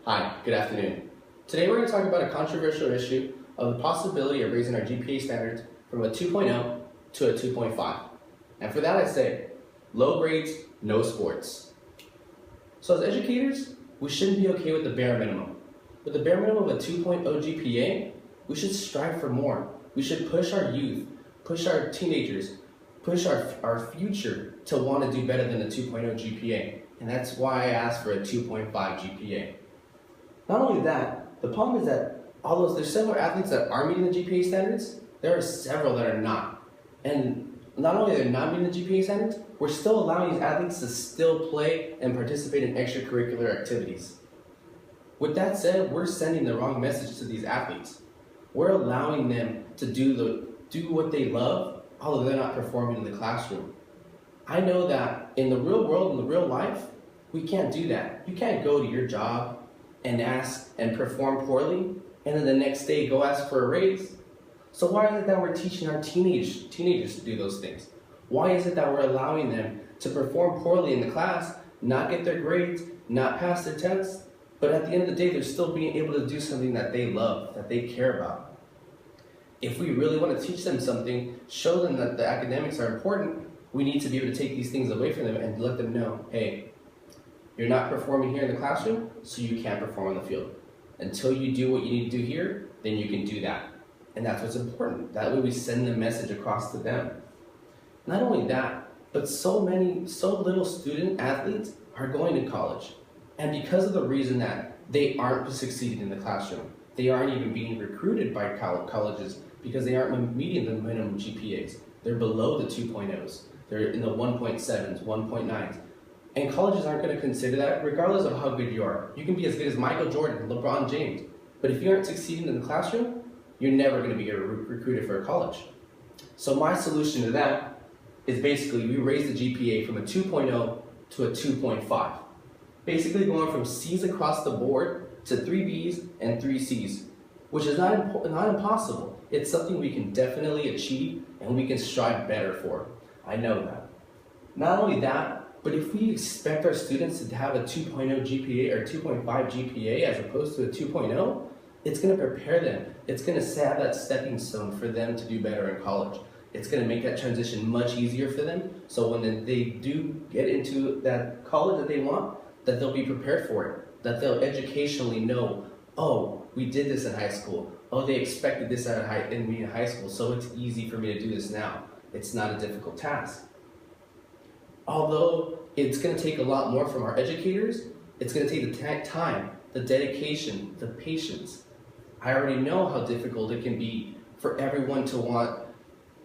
Hi, good afternoon. Today we're going to talk about a controversial issue of the possibility of raising our GPA standards from a 2.0 to a 2.5. And for that I say, low grades, no sports. So as educators, we shouldn't be okay with the bare minimum. With the bare minimum of a 2.0 GPA, we should strive for more. We should push our youth, push our teenagers, push our future to want to do better than a 2.0 GPA. And that's why I asked for a 2.5 GPA. Not only that, the problem is that although there's several athletes that are meeting the GPA standards, there are several that are not. And not only are they not meeting the GPA standards, we're still allowing these athletes to still play and participate in extracurricular activities. With that said, we're sending the wrong message to these athletes. We're allowing them to do what they love, although they're not performing in the classroom. I know that in the real world, in the real life, we can't do that. You can't go to your job and ask and perform poorly, and then the next day go ask for a raise. So why is it that we're teaching our teenagers to do those things? Why is it that we're allowing them to perform poorly in the class, not get their grades, not pass their tests, but at the end of the day, they're still being able to do something that they love, that they care about? If we really want to teach them something, show them that the academics are important, we need to be able to take these things away from them and let them know, hey, you're not performing here in the classroom, so you can't perform on the field. Until you do what you need to do here, then you can do that. And that's what's important. That way we send the message across to them. Not only that, but so little student athletes are going to college. And because of the reason that they aren't succeeding in the classroom, they aren't even being recruited by colleges because they aren't meeting the minimum GPAs. They're below the 2.0s. They're in the 1.7s, 1.9s. And colleges aren't going to consider that regardless of how good you are. You can be as good as Michael Jordan, LeBron James, but if you aren't succeeding in the classroom, you're never going to be recruited for a college. So my solution to that is basically we raise the GPA from a 2.0 to a 2.5. Basically going from C's across the board to 3 B's and 3 C's, which is not impossible. It's something we can definitely achieve and we can strive better for. I know that. Not only that, but if we expect our students to have a 2.0 GPA or 2.5 GPA as opposed to a 2.0, it's going to prepare them. It's going to have that stepping stone for them to do better in college. It's going to make that transition much easier for them, so when they do get into that college that they want, that they'll be prepared for it, that they'll educationally know, oh, we did this in high school. Oh, they expected this in me in high school, so it's easy for me to do this now. It's not a difficult task. Although it's going to take a lot more from our educators, it's going to take the time, the dedication, the patience. I already know how difficult it can be for everyone to want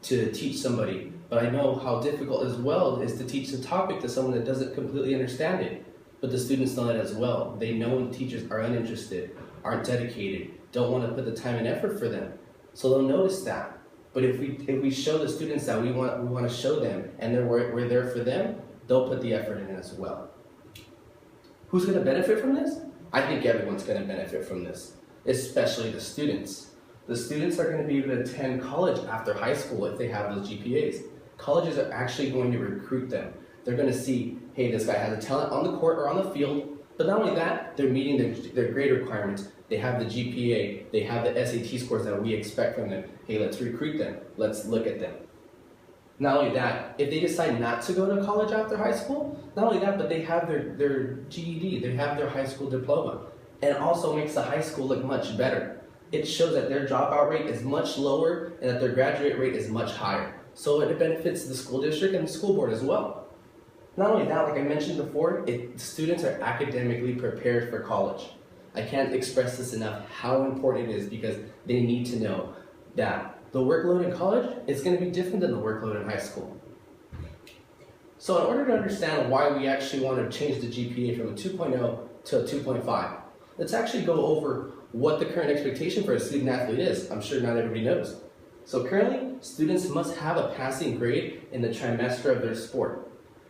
to teach somebody, but I know how difficult as well is to teach the topic to someone that doesn't completely understand it. But the students know that as well. They know when the teachers are uninterested, aren't dedicated, don't want to put the time and effort for them. So they'll notice that. But if we show the students that we want to show them and we're there for them, they'll put the effort in as well. Who's going to benefit from this? I think everyone's going to benefit from this, especially the students. The students are going to be able to attend college after high school if they have those GPAs. Colleges are actually going to recruit them. They're going to see, hey, this guy has a talent on the court or on the field, but not only that, they're meeting their grade requirements. They have the GPA, they have the SAT scores that we expect from them. Hey, let's recruit them, let's look at them. Not only that, if they decide not to go to college after high school, not only that, but they have their GED, they have their high school diploma. And it also makes the high school look much better. It shows that their dropout rate is much lower and that their graduate rate is much higher. So it benefits the school district and the school board as well. Not only that, like I mentioned before, students are academically prepared for college. I can't express this enough how important it is because they need to know that the workload in college is going to be different than the workload in high school. So in order to understand why we actually want to change the GPA from a 2.0 to a 2.5, let's actually go over what the current expectation for a student athlete is. I'm sure not everybody knows. So currently, students must have a passing grade in the trimester of their sport.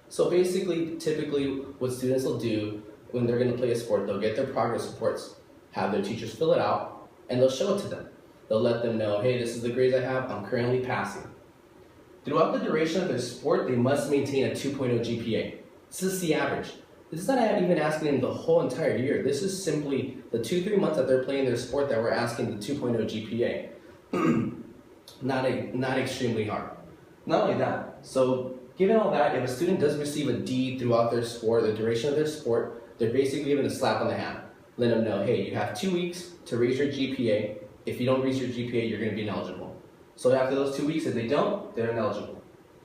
So basically, typically, what students will do when they're going to play a sport, they'll get their progress reports, have their teachers fill it out, and they'll show it to them. They'll let them know, hey, this is the grades I have, I'm currently passing. Throughout the duration of their sport, they must maintain a 2.0 GPA. This is the average. This is not even asking them the whole entire year. This is simply the 2-3 months that they're playing their sport that we're asking the 2.0 GPA. Not extremely hard. Not only that, so given all that, if a student does receive a D throughout their sport, the duration of their sport, they're basically given a slap on the hand. Let them know, hey, you have 2 weeks to raise your GPA. If you don't raise your GPA, you're going to be ineligible. So after those 2 weeks, if they don't, they're ineligible.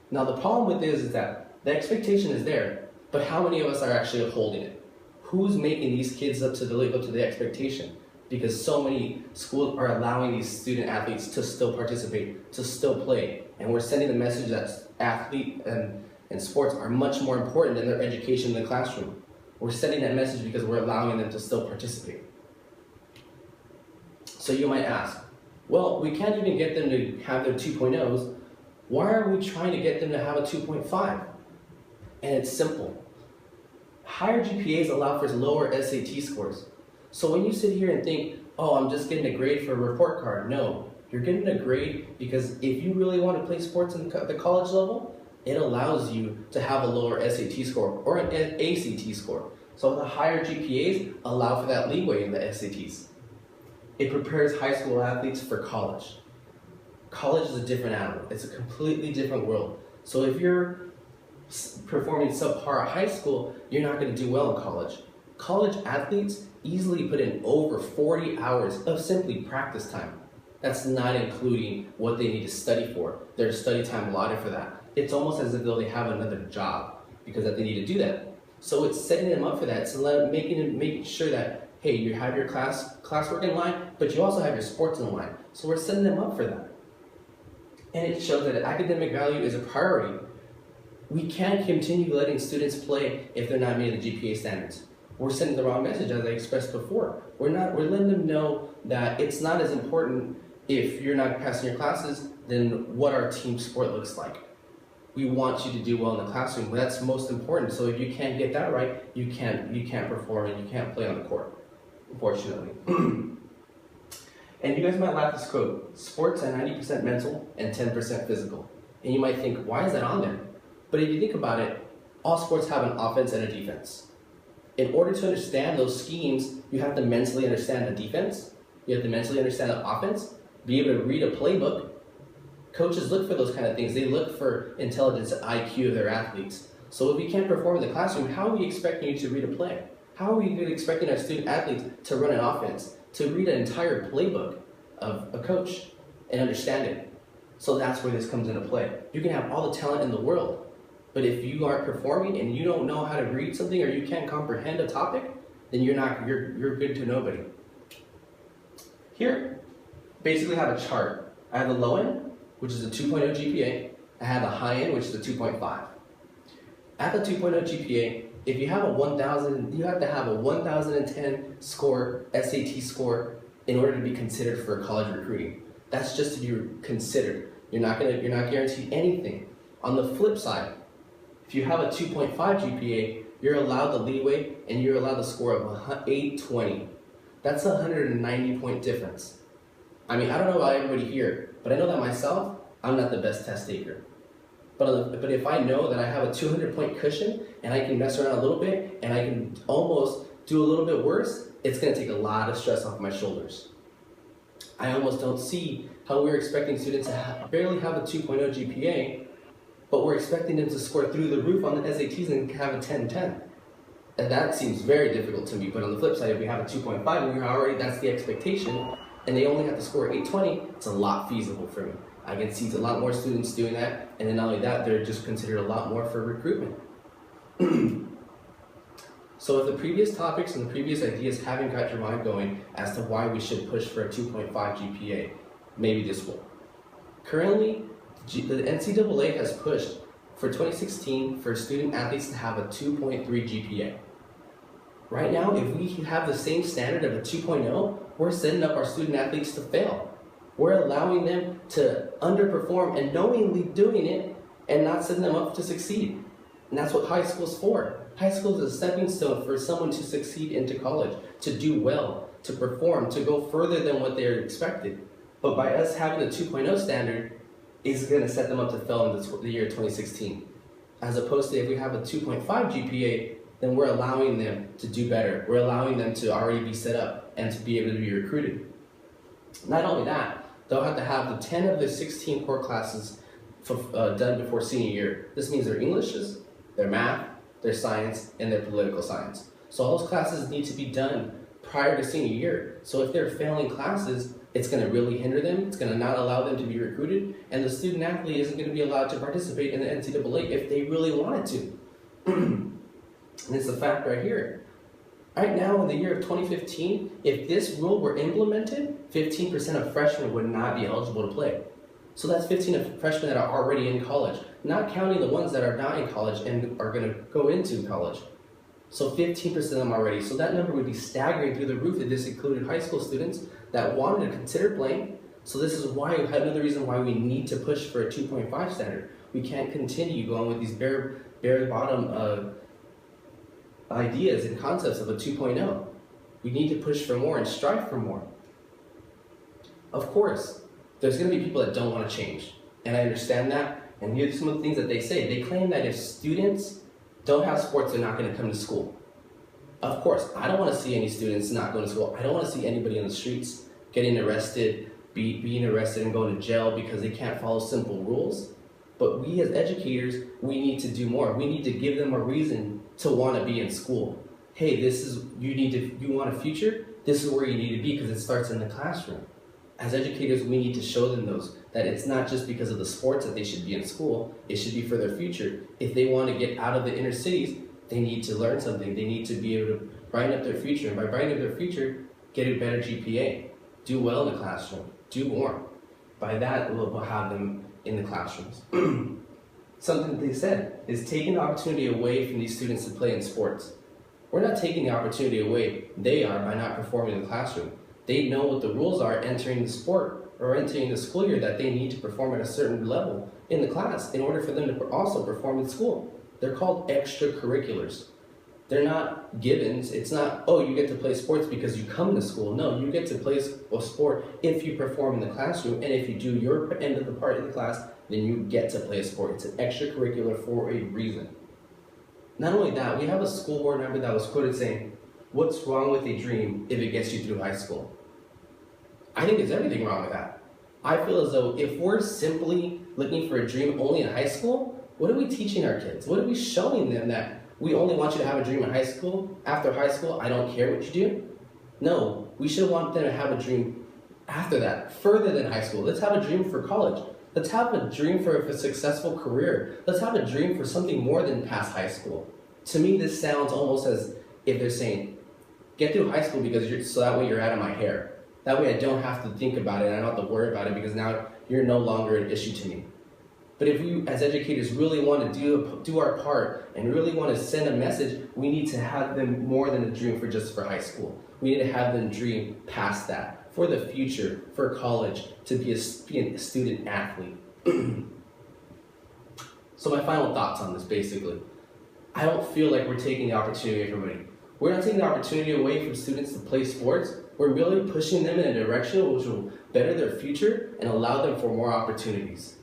Now the problem with this is that the expectation is there, but how many of us are actually upholding it? Who's making these kids live up to the expectation? Because so many schools are allowing these student athletes to still participate, to still play. And we're sending the message that athlete and sports are much more important than their education in the classroom. We're sending that message because we're allowing them to still participate. So you might ask, well, we can't even get them to have their 2.0s. Why are we trying to get them to have a 2.5? And it's simple. Higher GPAs allow for lower SAT scores. So when you sit here and think, oh, I'm just getting a grade for a report card, no. You're getting a grade because if you really want to play sports at the college level, it allows you to have a lower SAT score or an ACT score. So the higher GPAs allow for that leeway in the SATs. It prepares high school athletes for college. College is a different animal. It's a completely different world. So if you're performing subpar at high school, you're not going to do well in college. College athletes easily put in over 40 hours of simply practice time. That's not including what they need to study for. There's study time allotted for that. It's almost as if though they have another job because that they need to do that. So it's setting them up for that. It's making sure that, hey, you have your classwork in line, but you also have your sports in line. So we're setting them up for that. And it shows that academic value is a priority. We can't continue letting students play if they're not meeting the GPA standards. We're sending the wrong message, as I expressed before. We're letting them know that it's not as important if you're not passing your classes than what our team sport looks like. We want you to do well in the classroom, but that's most important. So if you can't get that right, you can't perform and you can't play on the court, unfortunately. And you guys might laugh this quote, sports are 90% mental and 10% physical. And you might think, why is that on there? But if you think about it, all sports have an offense and a defense. In order to understand those schemes, you have to mentally understand the defense, you have to mentally understand the offense, be able to read a playbook. Coaches look for those kind of things. They look for intelligence and IQ of their athletes. So if we can't perform in the classroom, how are we expecting you to read a play? How are we expecting our student athletes to run an offense, to read an entire playbook of a coach and understand it? So that's where this comes into play. You can have all the talent in the world, but if you aren't performing and you don't know how to read something or you can't comprehend a topic, then you're good to nobody. Here, basically have a chart. I have the low end, which is a 2.0 GPA. I have the high end, which is a 2.5. At the 2.0 GPA, if you have a 1,000, you have to have a 1,010 score, SAT score, in order to be considered for college recruiting. That's just to be considered. You're not guaranteed anything. On the flip side, if you have a 2.5 GPA, you're allowed the leeway and you're allowed the score of 820. That's a 190 point difference. I mean, I don't know about everybody here, but I know that myself, I'm not the best test taker. But if I know that I have a 200 point cushion and I can mess around a little bit and I can almost do a little bit worse, it's going to take a lot of stress off my shoulders. I almost don't see how we're expecting students to barely have a 2.0 GPA, but we're expecting them to score through the roof on the SATs and have a 10-10. And that seems very difficult to me, but on the flip side, if we have a 2.5 and we're already, that's the expectation, and they only have to score 820, it's a lot feasible for me. I can see a lot more students doing that, and then not only that, they're just considered a lot more for recruitment. So if the previous topics and the previous ideas haven't got your mind going as to why we should push for a 2.5 GPA, maybe this will. Currently, the NCAA has pushed for 2016 for student athletes to have a 2.3 GPA. Right now, if we have the same standard of a 2.0, we're setting up our student athletes to fail. We're allowing them to underperform and knowingly doing it and not setting them up to succeed. And that's what high school's for. High school is a stepping stone for someone to succeed into college, to do well, to perform, to go further than what they're expected. But by us having a 2.0 standard, is going to set them up to fail in the year 2016. As opposed to if we have a 2.5 GPA, then we're allowing them to do better. We're allowing them to already be set up and to be able to be recruited. Not only that, they'll have to have the 10 of their 16 core classes done before senior year. This means their Englishes, their math, their science, and their political science. So all those classes need to be done prior to senior year. So if they're failing classes, it's going to really hinder them. It's going to not allow them to be recruited, and the student athlete isn't going to be allowed to participate in the NCAA if they really wanted to. And it's a fact right here. Right now, in the year of 2015, if this rule were implemented, 15% of freshmen would not be eligible to play. So that's 15 of freshmen that are already in college, not counting the ones that are not in college and are going to go into college. So 15% of them already. So that number would be staggering through the roof if this included high school students that wanted to consider playing. So this is why, another reason why we need to push for a 2.5 standard. We can't continue going with these bare bottom ideas and concepts of a 2.0. We need to push for more and strive for more. Of course, there's going to be people that don't want to change, and I understand that. And here's some of the things that they say. They claim that if students don't have sports, they're not going to come to school. Of course, I don't want to see any students not going to school. I don't want to see anybody on the streets getting arrested, being arrested and going to jail because they can't follow simple rules. But we as educators, we need to do more. We need to give them a reason to want to be in school. Hey, you want a future? This is where you need to be, because it starts in the classroom. As educators, we need to show them that it's not just because of the sports that they should be in school, it should be for their future. If they want to get out of the inner cities, they need to learn something. They need to be able to brighten up their future. And by brightening up their future, get a better GPA. Do well in the classroom. Do more. By that, we'll have them in the classrooms. Something that they said is taking the opportunity away from these students to play in sports. We're not taking the opportunity away. They are by not performing in the classroom. They know what the rules are entering the sport or entering the school year, that they need to perform at a certain level in the class in order for them to also perform in school. They're called extracurriculars. They're not givens. It's not, oh, you get to play sports because you come to school. No, you get to play a sport if you perform in the classroom, and if you do your end of the part in the class, then you get to play a sport. It's an extracurricular for a reason. Not only that, we have a school board member that was quoted saying, "What's wrong with a dream if it gets you through high school?" I think there's everything wrong with that. I feel as though if we're simply looking for a dream only in high school, what are we teaching our kids? What are we showing them, that we only want you to have a dream in high school? After high school, I don't care what you do? No, we should want them to have a dream after that, further than high school. Let's have a dream for college. Let's have a dream for a successful career. Let's have a dream for something more than past high school. To me, this sounds almost as if they're saying, get through high school so that way you're out of my hair. That way I don't have to think about it and I don't have to worry about it, because now you're no longer an issue to me. But if we as educators really want to do our part and really want to send a message, we need to have them more than a dream for high school. We need to have them dream past that, for the future, for college, to be a student athlete. So my final thoughts on this, basically. I don't feel like we're taking the opportunity away from everybody. We're not taking the opportunity away from students to play sports. We're really pushing them in a direction which will better their future and allow them for more opportunities.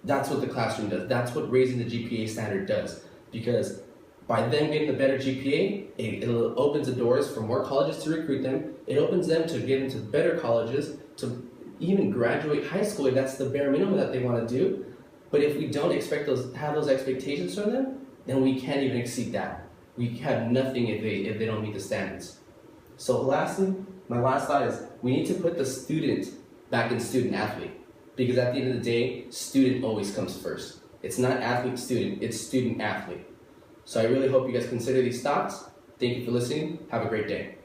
That's what the classroom does. That's what raising the GPA standard does. Because by them getting the better GPA, it opens the doors for more colleges to recruit them. It opens them to get into better colleges, to even graduate high school if that's the bare minimum that they want to do. But if we don't have those expectations from them, then we can't even exceed that. We have nothing if they don't meet the standards. So lastly, my last thought is, we need to put the student back in student athlete. Because at the end of the day, student always comes first. It's not athlete student, it's student athlete. So I really hope you guys consider these thoughts. Thank you for listening. Have a great day.